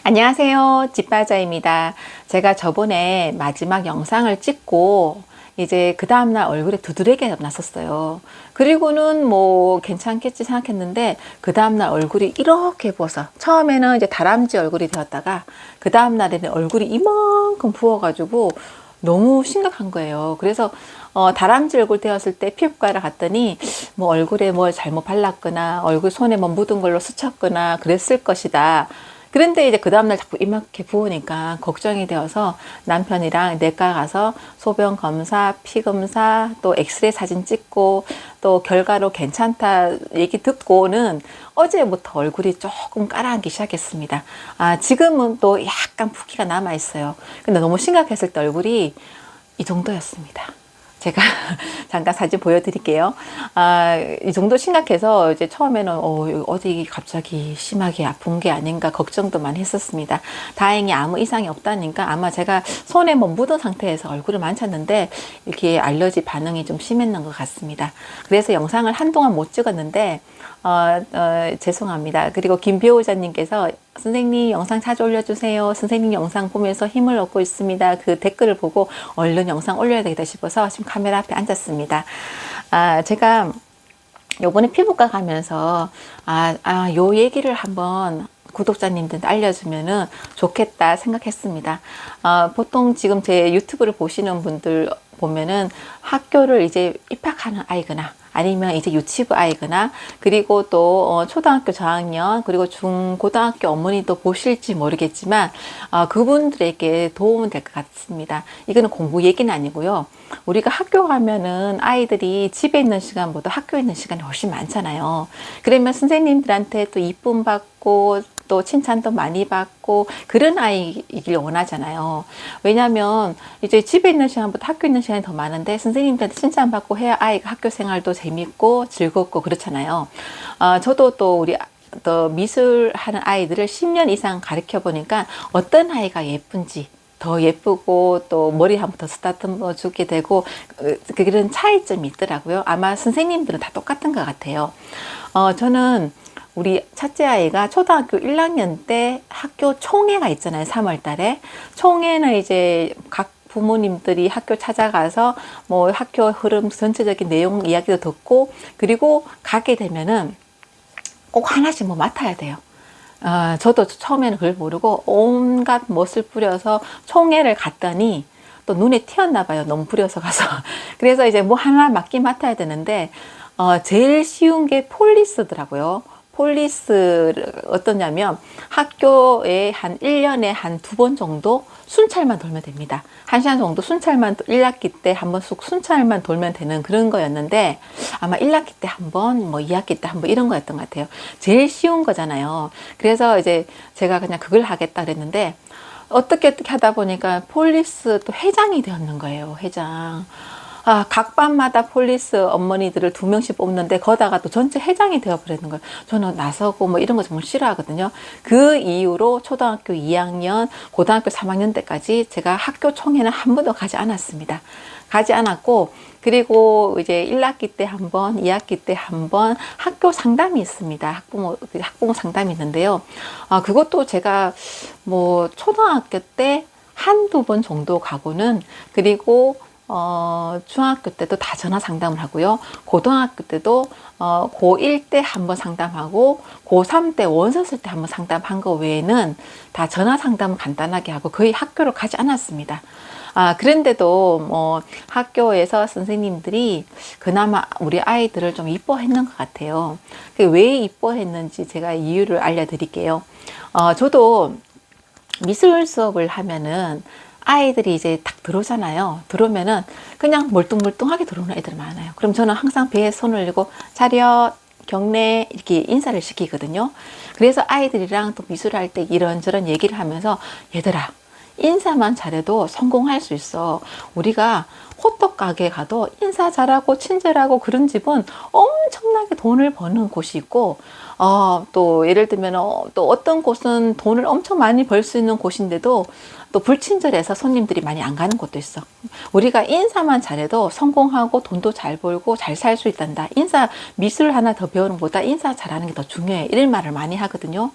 안녕하세요. 집바자입니다. 제가 저번에 마지막 영상을 찍고 이제 그 다음날 얼굴에 두드레기가 났었어요. 그리고는 뭐 괜찮겠지 생각했는데 그 다음날 얼굴이 이렇게 부어서 처음에는 이제 다람쥐 얼굴이 되었다가 그 다음날에는 얼굴이 이만큼 부어가지고 너무 심각한 거예요. 그래서 다람쥐 얼굴 되었을 때 피부과를 갔더니 뭐 얼굴에 뭐 잘못 발랐거나 얼굴 손에 뭐 묻은 걸로 스쳤거나 그랬을 것이다. 그런데 이제 그 다음날 자꾸 이렇게 부으니까 걱정이 되어서 남편이랑 내과 가서 소변 검사, 피 검사, 또 엑스레이 사진 찍고 또 결과로 괜찮다 얘기 듣고는 어제부터 얼굴이 조금 가라앉기 시작했습니다. 지금은 또 약간 붓기가 남아 있어요. 근데 너무 심각했을 때 얼굴이 이 정도였습니다. 제가 잠깐 사진 보여드릴게요. 이 정도 심각해서 이제 처음에는 어디 갑자기 심하게 아픈 게 아닌가 걱정도 많이 했었습니다. 다행히 아무 이상이 없다니까 아마 제가 손에 뭐 묻은 상태에서 얼굴을 만졌는데 이렇게 알러지 반응이 좀 심했는 것 같습니다. 그래서 영상을 한동안 못 찍었는데 죄송합니다. 그리고 김 배우자님께서 선생님 영상 자주 올려주세요. 선생님 영상 보면서 힘을 얻고 있습니다. 그 댓글을 보고 얼른 영상 올려야 되겠다 싶어서 지금 카메라 앞에 앉았습니다. 제가 요번에 피부과 가면서 요 얘기를 한번 구독자님들 알려주면은 좋겠다 생각했습니다. 보통 지금 제 유튜브를 보시는 분들 보면은 학교를 이제 입학하는 아이거나 아니면 이제 유치부 아이거나 그리고 또 초등학교 저학년 그리고 중고등학교 어머니도 보실지 모르겠지만 그분들에게 도움은 될 것 같습니다. 이거는 공부 얘기는 아니고요. 우리가 학교 가면은 아이들이 집에 있는 시간보다 학교에 있는 시간이 훨씬 많잖아요. 그러면 선생님들한테 또 이쁨 받고 또 칭찬도 많이 받고 그런 아이이길 원하잖아요. 왜냐하면 이제 집에 있는 시간보다 학교 있는 시간이 더 많은데 선생님들한테 칭찬받고 해야 아이가 학교 생활도 재밌고 즐겁고 그렇잖아요. 저도 또 우리 또 미술하는 아이들을 10년 이상 가르쳐 보니까 어떤 아이가 예쁜지 더 예쁘고 또 머리 한번 더 쓰다듬어 주게 되고 그런 차이점이 있더라고요. 아마 선생님들은 다 똑같은 것 같아요. 저는 우리 첫째 아이가 초등학교 1학년 때 학교 총회가 있잖아요. 3월 달에. 총회는 이제 각 부모님들이 학교 찾아가서 뭐 학교 흐름 전체적인 내용 이야기도 듣고 그리고 가게 되면은 꼭 하나씩 뭐 맡아야 돼요. 저도 처음에는 그걸 모르고 온갖 멋을 부려서 총회를 갔더니 또 눈에 튀었나 봐요. 너무 부려서 가서. 그래서 이제 뭐 하나 맡아야 되는데 제일 쉬운 게 폴리스더라고요. 폴리스 어떠냐면 학교에 한 1년에 한 2번 정도 순찰만 돌면 됩니다. 1시간 정도 순찰만 1학기 때 한 번 쑥 순찰만 돌면 되는 그런 거였는데 아마 1학기 때 한 번, 뭐 2학기 때 한 번 이런 거였던 것 같아요. 제일 쉬운 거잖아요. 그래서 이제 제가 그냥 그걸 하겠다 그랬는데 어떻게 하다 보니까 폴리스 또 회장이 되었는 거예요. 회장. 각 반마다 폴리스 어머니들을 2명씩 뽑는데 거다가 또 전체 회장이 되어버리는 거예요. 저는 나서고 뭐 이런 거 정말 싫어하거든요. 그 이후로 초등학교 2학년, 고등학교 3학년 때까지 제가 학교 총회는 한 번도 가지 않았습니다. 가지 않았고 그리고 이제 1학기 때 한 번, 2학기 때 한 번 학교 상담이 있습니다. 학부모 상담이 있는데요. 그것도 제가 뭐 초등학교 때 한두 번 정도 가고는 그리고 중학교 때도 다 전화 상담을 하고요. 고등학교 때도 고1 때 한 번 상담하고 고3 때 원서 쓸 때 한 번 상담한 거 외에는 다 전화 상담을 간단하게 하고 거의 학교를 가지 않았습니다. 그런데도 뭐 학교에서 선생님들이 그나마 우리 아이들을 좀 이뻐했는 것 같아요. 왜 이뻐했는지 제가 이유를 알려드릴게요. 저도 미술 수업을 하면은 아이들이 이제 딱 들어오잖아요. 들어오면은 그냥 멀뚱멀뚱하게 들어오는 애들 많아요. 그럼 저는 항상 배에 손을 올리고 차렷, 경례 이렇게 인사를 시키거든요. 그래서 아이들이랑 또 미술할 때 이런저런 얘기를 하면서 얘들아 인사만 잘해도 성공할 수 있어. 우리가 호떡 가게 가도 인사 잘하고 친절하고 그런 집은 엄청나게 돈을 버는 곳이 있고 또 예를 들면 또 어떤 곳은 돈을 엄청 많이 벌 수 있는 곳인데도 또 불친절해서 손님들이 많이 안 가는 곳도 있어. 우리가 인사만 잘해도 성공하고 돈도 잘 벌고 잘 살 수 있단다. 인사 미술 하나 더 배우는 것보다 인사 잘하는 게 더 중요해. 이런 말을 많이 하거든요.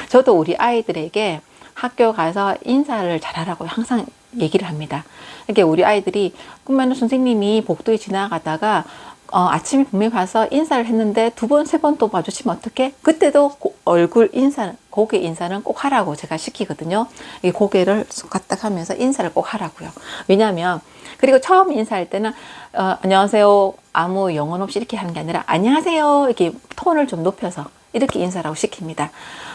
저도 우리 아이들에게 학교 가서 인사를 잘하라고 항상 얘기를 합니다. 이게 우리 아이들이 꿈에는 선생님이 복도에 지나가다가 아침에 분명히 가서 인사를 했는데 두 번, 세 번 또 마주치면 어떡해? 그때도 얼굴 인사, 고개 인사는 꼭 하라고 제가 시키거든요. 이 고개를 까딱 하면서 인사를 꼭 하라고요. 왜냐하면, 그리고 처음 인사할 때는, 안녕하세요. 아무 영혼 없이 이렇게 하는 게 아니라, 안녕하세요. 이렇게 톤을 좀 높여서 이렇게 인사라고 시킵니다.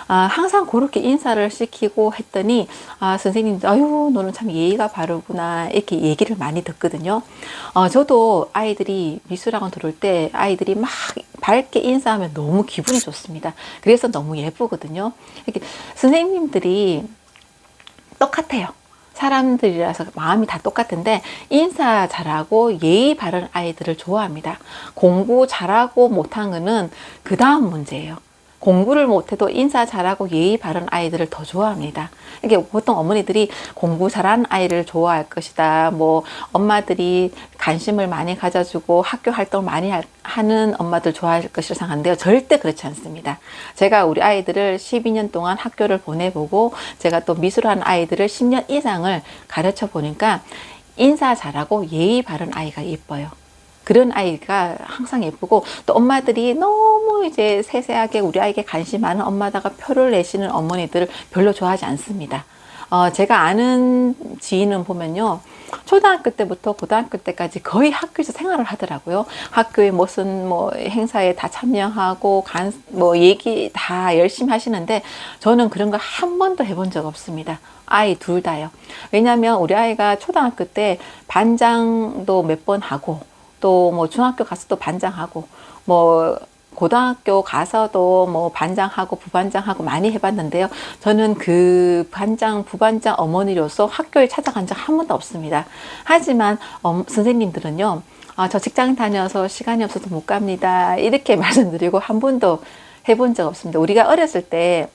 항상 그렇게 인사를 시키고 했더니, 선생님, 아유, 너는 참 예의가 바르구나. 이렇게 얘기를 많이 듣거든요. 저도 아이들이 미술학원 들어올 때 아이들이 막 밝게 인사하면 너무 기분이 좋습니다. 그래서 너무 예쁘거든요. 이렇게 선생님들이 똑같아요. 사람들이라서 마음이 다 똑같은데 인사 잘하고 예의 바른 아이들을 좋아합니다. 공부 잘하고 못한 거는 그 다음 문제예요. 공부를 못해도 인사 잘하고 예의 바른 아이들을 더 좋아합니다. 이게 보통 어머니들이 공부 잘하는 아이를 좋아할 것이다. 뭐 엄마들이 관심을 많이 가져주고 학교 활동을 많이 하는 엄마들 좋아할 것이라 생각하는데요. 절대 그렇지 않습니다. 제가 우리 아이들을 12년 동안 학교를 보내보고 제가 또 미술하는 아이들을 10년 이상을 가르쳐 보니까 인사 잘하고 예의 바른 아이가 예뻐요. 그런 아이가 항상 예쁘고, 또 엄마들이 너무 이제 세세하게 우리 아이에게 관심 많은 엄마다가 표를 내시는 어머니들을 별로 좋아하지 않습니다. 제가 아는 지인은 보면요, 초등학교 때부터 고등학교 때까지 거의 학교에서 생활을 하더라고요. 학교에 무슨 뭐 행사에 다 참여하고 뭐 얘기 다 열심히 하시는데 저는 그런 거 한 번도 해본 적 없습니다. 아이 둘 다요. 왜냐하면 우리 아이가 초등학교 때 반장도 몇 번 하고, 또 뭐 중학교 가서도 반장하고, 뭐 고등학교 가서도 뭐 반장하고 부반장하고 많이 해봤는데요. 저는 그 반장, 부반장 어머니로서 학교에 찾아간 적 한 번도 없습니다. 하지만 선생님들은요, 저 직장 다녀서 시간이 없어서 못 갑니다. 이렇게 말씀드리고 한 번도 해본 적 없습니다. 우리가 어렸을 때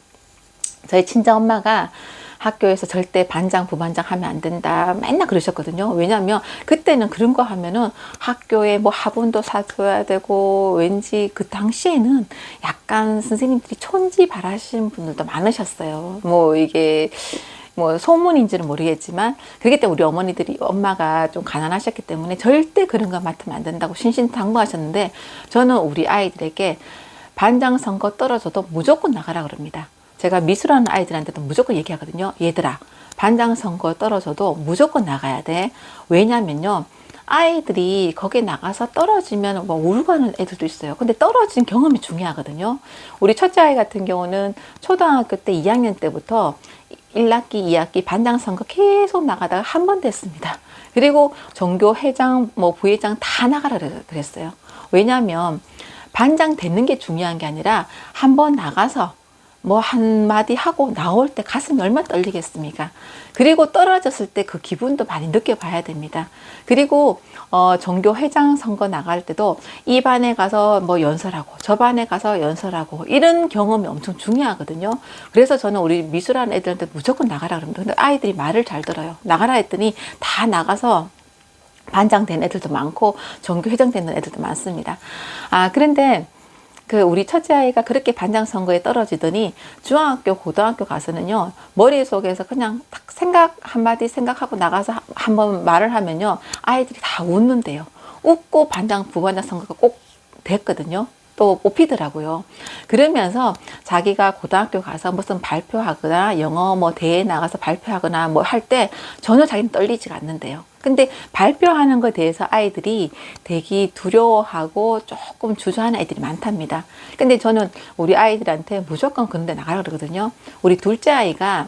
저희 친정엄마가 학교에서 절대 반장, 부반장 하면 안 된다. 맨날 그러셨거든요. 왜냐하면 그때는 그런 거 하면은 학교에 뭐 화분도 사줘야 되고, 왠지 그 당시에는 약간 선생님들이 촌지발하시는 분들도 많으셨어요. 뭐 이게 뭐 소문인지는 모르겠지만, 그렇기 때문에 우리 어머니들이, 엄마가 좀 가난하셨기 때문에 절대 그런 거 맡으면 안 된다고 신신당부하셨는데, 저는 우리 아이들에게 반장 선거 떨어져도 무조건 나가라 그럽니다. 제가 미술하는 아이들한테도 무조건 얘기하거든요. 얘들아, 반장 선거 떨어져도 무조건 나가야 돼. 왜냐면요, 아이들이 거기에 나가서 떨어지면 뭐 울고 가는 애들도 있어요. 근데 떨어진 경험이 중요하거든요. 우리 첫째 아이 같은 경우는 초등학교 때 2학년 때부터 1학기, 2학기 반장 선거 계속 나가다가 한 번 됐습니다. 그리고 전교 회장, 뭐 부회장 다 나가라 그랬어요. 왜냐하면 반장 되는 게 중요한 게 아니라 한 번 나가서 뭐 한마디 하고 나올 때 가슴이 얼마나 떨리겠습니까? 그리고 떨어졌을 때 그 기분도 많이 느껴봐야 됩니다. 그리고 전교 회장 선거 나갈 때도 이 반에 가서 뭐 연설하고 저 반에 가서 연설하고 이런 경험이 엄청 중요하거든요. 그래서 저는 우리 미술하는 애들한테 무조건 나가라 그럽니다. 근데 아이들이 말을 잘 들어요. 나가라 했더니 다 나가서 반장 된 애들도 많고 전교 회장 되는 애들도 많습니다. 그런데 우리 첫째 아이가 그렇게 반장 선거에 떨어지더니 중학교, 고등학교 가서는요, 머릿속에서 그냥 딱 한마디 생각하고 나가서 한번 말을 하면요, 아이들이 다 웃는데요. 웃고 반장, 부반장 선거가 꼭 됐거든요. 또 뽑히더라고요. 그러면서 자기가 고등학교 가서 무슨 발표하거나 영어 뭐 대회에 나가서 발표하거나 뭐 할 때 전혀 자기는 떨리지가 않는데요. 근데 발표하는 것에 대해서 아이들이 되게 두려워하고 조금 주저하는 아이들이 많답니다. 근데 저는 우리 아이들한테 무조건 그런 데 나가라 그러거든요. 우리 둘째 아이가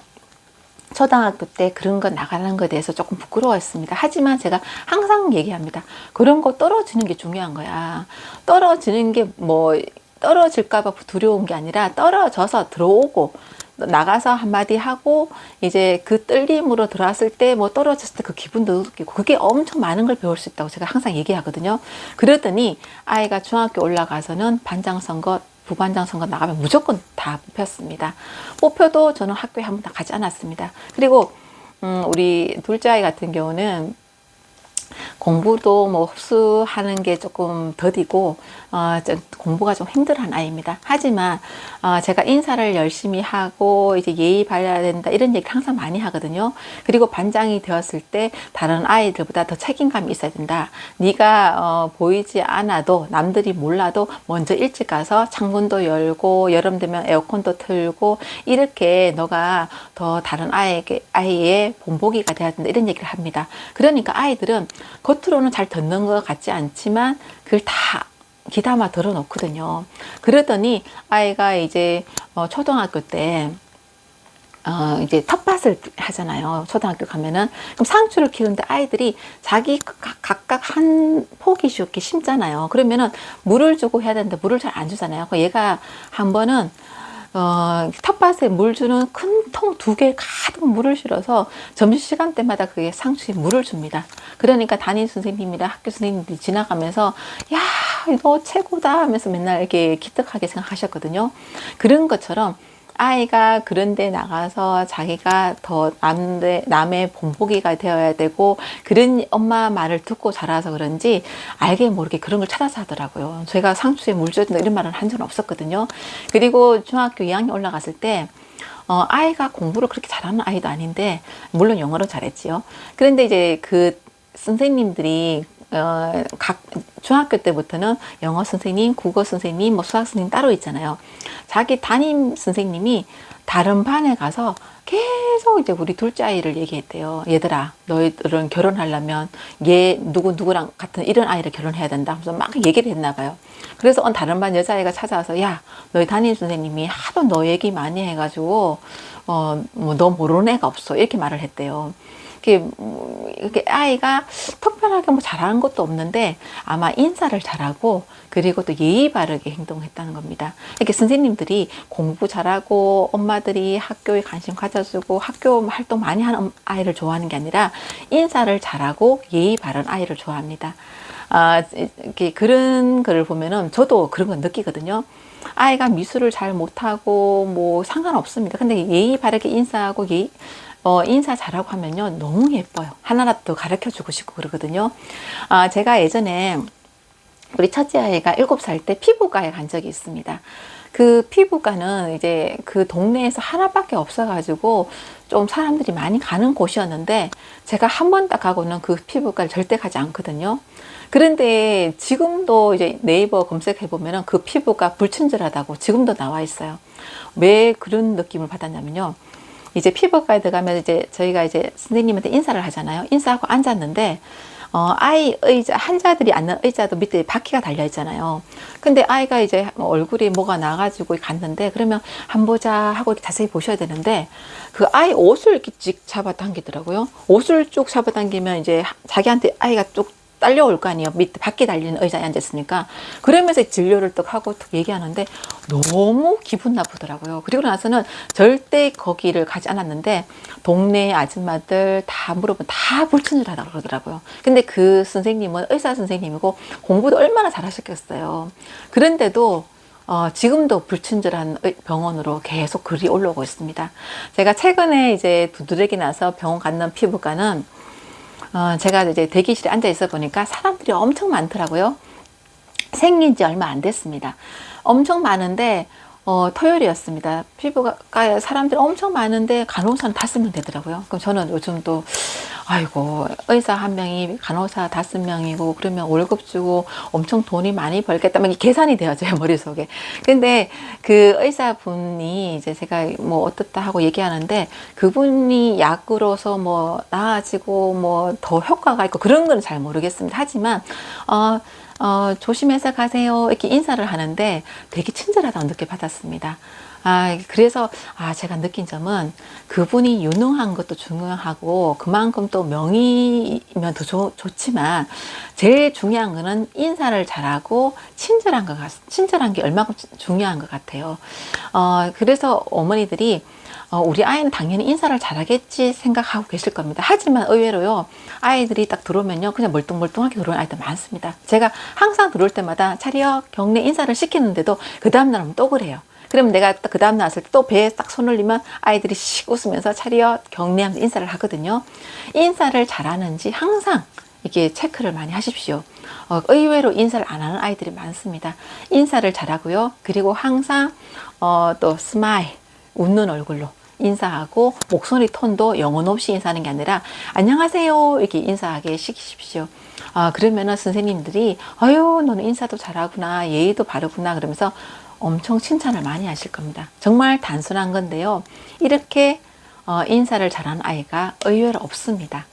초등학교 때 그런 거 나가는 것에 대해서 조금 부끄러워했습니다. 하지만 제가 항상 얘기합니다. 그런 거 떨어지는 게 중요한 거야. 떨어지는 게 뭐 떨어질까 봐 두려운 게 아니라 떨어져서 들어오고 나가서 한마디 하고 이제 그 떨림으로 들어왔을 때 뭐 떨어졌을 때 그 기분도 느끼고 그게 엄청 많은 걸 배울 수 있다고 제가 항상 얘기하거든요. 그러더니 아이가 중학교 올라가서는 반장 선거, 부반장 선거 나가면 무조건 다 뽑혔습니다. 뽑혀도 저는 학교에 한 번도 가지 않았습니다. 그리고 우리 둘째 아이 같은 경우는 공부도 뭐 흡수하는 게 조금 더디고 좀 공부가 좀 힘들어하는 아이입니다. 하지만 제가 인사를 열심히 하고 이제 예의 바라야 된다 이런 얘기를 항상 많이 하거든요. 그리고 반장이 되었을 때 다른 아이들보다 더 책임감이 있어야 된다. 네가 보이지 않아도 남들이 몰라도 먼저 일찍 가서 창문도 열고 여름 되면 에어컨도 틀고 이렇게 너가 더 다른 아이의 본보기가 돼야 된다 이런 얘기를 합니다. 그러니까 아이들은 겉으로는 잘 듣는 것 같지 않지만 그걸 다 귀담아 들어놓거든요. 그러더니 아이가 이제 초등학교 때 이제 텃밭을 하잖아요. 초등학교 가면은. 그럼 상추를 키우는데 아이들이 자기 각각 한 포기씩 이렇게 심잖아요. 그러면은 물을 주고 해야 되는데 물을 잘 안 주잖아요. 얘가 한 번은 텃밭에 물 주는 큰 통 2개 가득 물을 실어서 점심시간 때마다 그게 상추에 물을 줍니다. 그러니까 담임 선생님이랑 학교 선생님들이 지나가면서 야, 너 최고다 하면서 맨날 이렇게 기특하게 생각하셨거든요. 그런 것처럼 아이가 그런 데 나가서 자기가 더 남의 본보기가 되어야 되고 그런 엄마 말을 듣고 자라서 그런지 알게 모르게 그런 걸 찾아서 하더라고요. 제가 상추에 물 줘야 된다 이런 말은 한 적은 없었거든요. 그리고 중학교 2학년 올라갔을 때 아이가 공부를 그렇게 잘하는 아이도 아닌데 물론 영어로 잘했지요. 그런데 이제 그 선생님들이 각 중학교 때부터는 영어 선생님, 국어 선생님, 뭐 수학 선생님 따로 있잖아요. 자기 담임 선생님이 다른 반에 가서 계속 이제 우리 둘째 아이를 얘기했대요. 얘들아, 너희들은 결혼하려면 얘 누구랑 같은 이런 아이를 결혼해야 된다. 그래서 막 얘기를 했나 봐요. 그래서 다른 반 여자아이가 찾아와서 야, 너희 담임 선생님이 하도 너 얘기 많이 해가지고 뭐 너 모르는 애가 없어 이렇게 말을 했대요. 이렇게 아이가 특별하게 뭐 잘하는 것도 없는데 아마 인사를 잘하고 그리고 또 예의 바르게 행동했다는 겁니다. 이렇게 선생님들이 공부 잘하고 엄마들이 학교에 관심 가져주고 학교 활동 많이 하는 아이를 좋아하는 게 아니라 인사를 잘하고 예의 바른 아이를 좋아합니다. 이렇게 그런 거를 보면은 저도 그런 걸 느끼거든요. 아이가 미술을 잘 못하고 뭐 상관없습니다. 근데 예의 바르게 인사하고 인사 잘하고 하면요 너무 예뻐요. 하나라도 가르쳐 주고 싶고 그러거든요. 제가 예전에 우리 첫째 아이가 7살 때 피부과에 간 적이 있습니다. 그 피부과는 이제 그 동네에서 하나밖에 없어가지고 좀 사람들이 많이 가는 곳이었는데 제가 한 번 딱 가고는 그 피부과를 절대 가지 않거든요. 그런데 지금도 이제 네이버 검색해 보면은 그 피부과 불친절하다고 지금도 나와 있어요. 왜 그런 느낌을 받았냐면요. 이제 피부과에 들어가면 이제 저희가 이제 선생님한테 인사를 하잖아요. 인사하고 앉았는데 아이 의자, 환자들이 앉는 의자도 밑에 바퀴가 달려 있잖아요. 근데 아이가 이제 얼굴이 뭐가 나가지고 갔는데 그러면 한 보자 하고 이렇게 자세히 보셔야 되는데 그 아이 옷을 이렇게 쭉 잡아당기더라고요. 옷을 쭉 잡아당기면 이제 자기한테 아이가 쭉 딸려올 거 아니에요. 밑에 바퀴 달리는 의자에 앉았으니까. 그러면서 진료를 딱 하고 딱 얘기하는데 너무 기분 나쁘더라고요. 그리고 나서는 절대 거기를 가지 않았는데 동네 아줌마들 다 물어보면 다 불친절하다고 그러더라고요. 근데 그 선생님은 의사 선생님이고 공부도 얼마나 잘하셨겠어요. 그런데도 지금도 불친절한 병원으로 계속 글이 올라오고 있습니다. 제가 최근에 이제 두드러기 나서 병원 갔는 피부과는 제가 이제 대기실에 앉아 있어 보니까 사람들이 엄청 많더라고요. 생긴 지 얼마 안 됐습니다. 엄청 많은데 토요일이었습니다. 피부과에 사람들이 엄청 많은데 간호사는 5명 되더라고요. 그럼 저는 요즘 또 아이고 의사 1명이 간호사 5명이고 그러면 월급 주고 엄청 돈이 많이 벌겠다 막 계산이 되어져요 머릿속에. 근데 그 의사분이 이제 제가 뭐 어떻다 하고 얘기하는데 그분이 약으로서 뭐 나아지고 뭐 더 효과가 있고 그런 건 잘 모르겠습니다. 하지만 조심해서 가세요 이렇게 인사를 하는데 되게 친절하다고 느껴받았습니다. 그래서 제가 느낀 점은 그분이 유능한 것도 중요하고 그만큼 또 명의면 더 좋지만 제일 중요한 거는 인사를 잘하고 친절한 게 얼마큼 중요한 것 같아요. 그래서 어머니들이 우리 아이는 당연히 인사를 잘하겠지 생각하고 계실 겁니다. 하지만 의외로요 아이들이 딱 들어오면요 그냥 멀뚱멀뚱하게 들어오는 아이들 많습니다. 제가 항상 들어올 때마다 차려 경례 인사를 시키는데도 그 다음날 오면 또 그래요. 그러면 내가 그 다음날 왔을 때 또 배에 딱 손을 올리면 아이들이 씩 웃으면서 차려 경례하면서 인사를 하거든요. 인사를 잘하는지 항상 이게 체크를 많이 하십시오. 의외로 인사를 안 하는 아이들이 많습니다. 인사를 잘하고요. 그리고 항상 또 스마일, 웃는 얼굴로 인사하고 목소리 톤도 영혼 없이 인사하는 게 아니라 안녕하세요 이렇게 인사하게 시키십시오. 그러면은 선생님들이 아유 너는 인사도 잘하구나, 예의도 바르구나 그러면서 엄청 칭찬을 많이 하실 겁니다. 정말 단순한 건데요. 이렇게 인사를 잘하는 아이가 의외로 없습니다.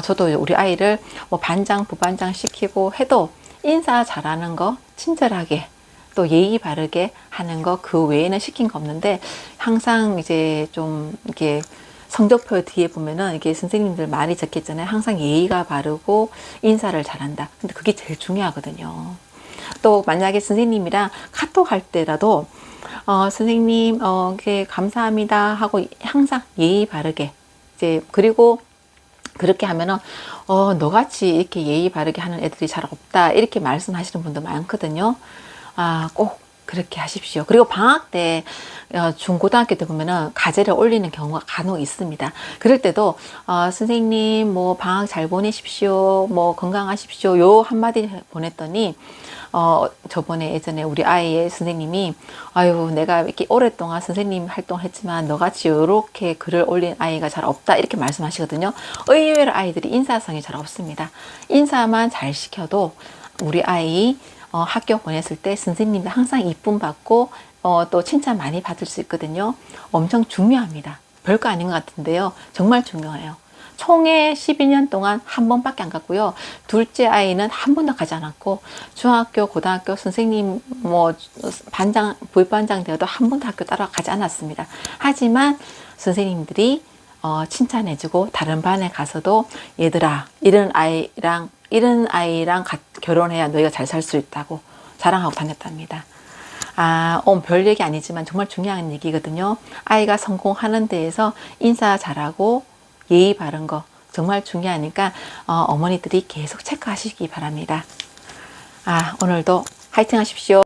저도 우리 아이를 뭐 반장, 부반장 시키고 해도 인사 잘하는 거, 친절하게 또 예의 바르게 하는 거 그 외에는 시킨 거 없는데 항상 이제 좀 이렇게 성적표 뒤에 보면은 이게 선생님들 말이 적혔잖아요. 항상 예의가 바르고 인사를 잘한다. 근데 그게 제일 중요하거든요. 또 만약에 선생님이랑 카톡 할 때라도 선생님 이렇게 감사합니다 하고 항상 예의 바르게 이제 그리고 그렇게 하면은 너같이 이렇게 예의 바르게 하는 애들이 잘 없다 이렇게 말씀하시는 분도 많거든요. 꼭 그렇게 하십시오. 그리고 방학 때 중고등학교 때 보면은 과제를 올리는 경우가 간혹 있습니다. 그럴 때도 선생님 뭐 방학 잘 보내십시오, 뭐 건강하십시오 요 한마디 보냈더니 저번에 예전에 우리 아이의 선생님이 아유 내가 이렇게 오랫동안 선생님 활동했지만 너같이 이렇게 글을 올린 아이가 잘 없다 이렇게 말씀하시거든요. 의외로 아이들이 인사성이 잘 없습니다. 인사만 잘 시켜도 우리 아이 학교 보냈을 때 선생님들 항상 이쁨 받고 또 칭찬 많이 받을 수 있거든요. 엄청 중요합니다. 별거 아닌 것 같은데요. 정말 중요해요. 총회 12년 동안 한 번밖에 안 갔고요. 둘째 아이는 한 번도 가지 않았고 중학교, 고등학교 선생님 뭐 반장, 부반장 되어도 한 번도 학교 따라가지 않았습니다. 하지만 선생님들이 칭찬해주고 다른 반에 가서도 얘들아 이런 아이랑 결혼해야 너희가 잘 살 수 있다고 자랑하고 다녔답니다. 별 얘기 아니지만 정말 중요한 얘기거든요. 아이가 성공하는 데에서 인사 잘하고 예의 바른 거 정말 중요하니까 어머니들이 계속 체크하시기 바랍니다. 오늘도 화이팅 하십시오.